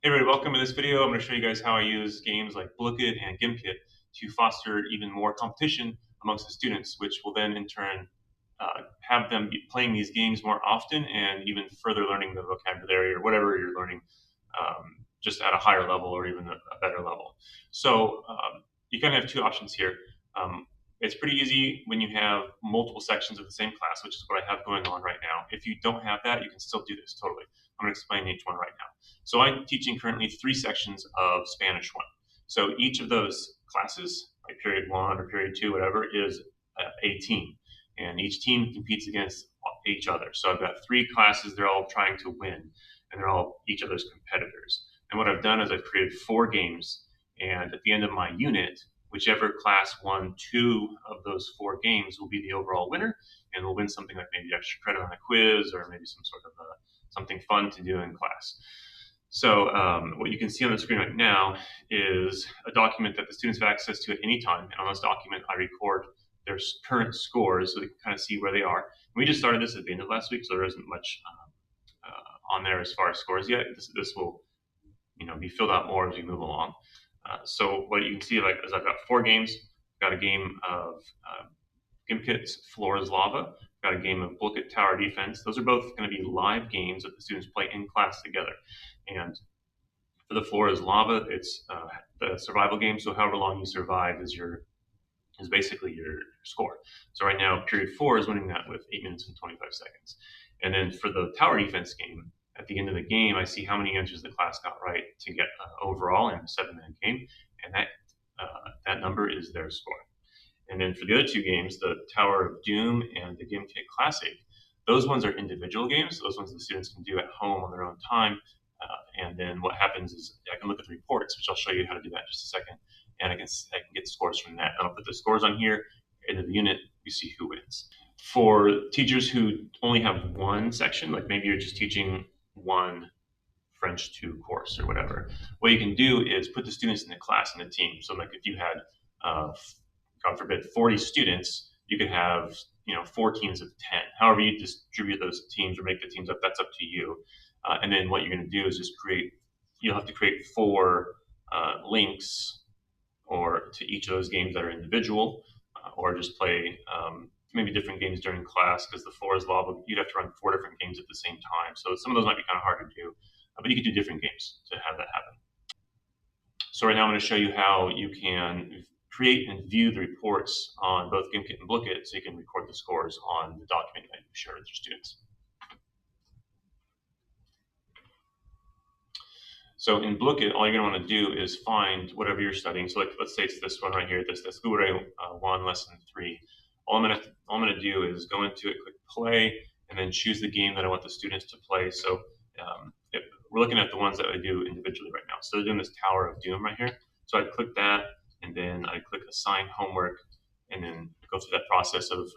Hey everybody, welcome to this video. I'm going to show you guys how I use games like Blooket and Gimkit to foster even more competition amongst the students, which will then in turn have them be playing these games more often and even further learning the vocabulary or whatever you're learning just at a higher level or even a better level. So you kind of have two options here. It's pretty easy when you have multiple sections of the same class, which is what I have going on right now. If you don't have that, you can still do this totally. I'm going to explain each one right now. So I'm teaching currently 3 sections of Spanish 1. So each of those classes, like period 1 or period 2, whatever, is a team. And each team competes against each other. So I've got 3 classes, they're all trying to win, and they're all each other's competitors. And what I've done is I've created 4 games, and at the end of my unit, whichever class won 2 of those 4 games will be the overall winner, and will win something like maybe extra credit on a quiz or maybe some sort of something fun to do in class. So what you can see on the screen right now is a document that the students have access to at any time. And on this document, I record their current scores so they can kind of see where they are. And we just started this at the end of last week, so there isn't much on there as far as scores yet. This will be filled out more as we move along. So what you can see is I've got 4 games. I've got a game of Gimkit's Floor is Lava. Got a game of Blooket Tower Defense. Those are both going to be live games that the students play in class together. And for the Floor is Lava, it's the survival game. So however long you survive is basically your score. So right now, period 4 is winning that with 8 minutes and 25 seconds. And then for the tower defense game, at the end of the game, I see how many answers the class got right to get overall in a 7-minute game, and that number is their score. And then for the other 2 games, the Tower of Doom and the Gimkit Classic, those ones are individual games. Those ones the students can do at home on their own time. And then what happens is I can look at the reports, which I'll show you how to do that in just a second. And I can get scores from that. And I'll put the scores on here. In the unit, you see who wins. For teachers who only have one section, like maybe you're just teaching one French 2 course or whatever, what you can do is put the students in the class in a team. So like if you had God forbid, 40 students, you could have 4 teams of 10. However you distribute those teams or make the teams up, that's up to you. And then what you're going to do is just you'll have to create 4 links or to each of those games that are individual, or just play maybe different games during class, because the Floor is Lava, you'd have to run 4 different games at the same time. So some of those might be kind of hard to do, but you could do different games to have that happen. So right now I'm going to show you how you can create and view the reports on both Gimkit and Blooket so you can record the scores on the document that you share with your students. So in Blooket, all you're going to want to do is find whatever you're studying. So let's say it's this one right here, this Gure 1 lesson 3. All I'm going to do is go into it, click play, and then choose the game that I want the students to play. So we're looking at the ones that I do individually right now. So they're doing this Tower of Doom right here. So I click that, and then I click assign homework, and then go through that process of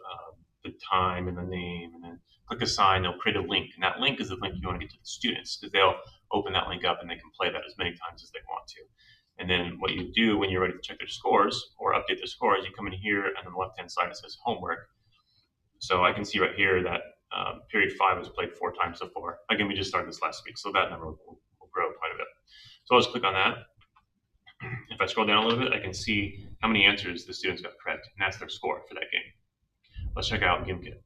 the time and the name, and then click assign. They'll create a link, and that link is the link you want to get to the students, because they'll open that link up and they can play that as many times as they want to. And then what you do when you're ready to check their scores or update their scores, you come in here, and on the left-hand side it says homework. So I can see right here that period 5 was played 4 times so far. Again, we just started this last week, so that number will grow quite a bit. So I'll just click on that. If I scroll down a little bit, I can see how many answers the students got correct, and that's their score for that game. Let's check out Gimkit.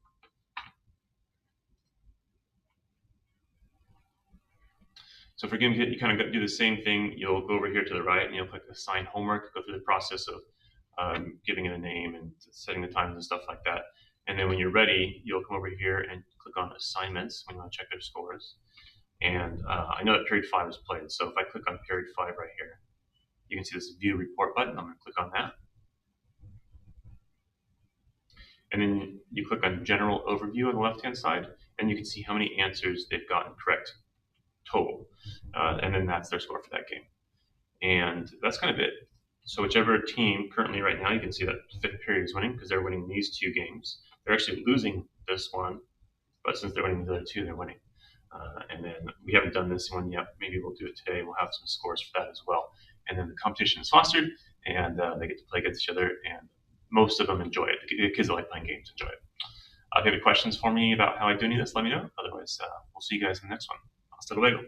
So for Gimkit, you kind of do the same thing. You'll go over here to the right, and you'll click assign homework, go through the process of giving it a name and setting the times and stuff like that. And then when you're ready, you'll come over here and click on assignments when you want to check their scores. And I know that period 5 is played, so if I click on period 5 right here, you can see this view report button. I'm going to click on that. And then you click on general overview on the left-hand side, and you can see how many answers they've gotten correct total. And then that's their score for that game. And that's kind of it. So whichever team currently right now, you can see that 5th period is winning because they're winning these 2 games. They're actually losing this one, but since they're winning the other 2, they're winning. And then we haven't done this one yet. Maybe we'll do it today. We'll have some scores for that as well. And then the competition is fostered, and they get to play against each other, and most of them enjoy it. The kids that like playing games enjoy it. If you have any questions for me about how I do any of this, let me know. Otherwise, we'll see you guys in the next one. Hasta luego.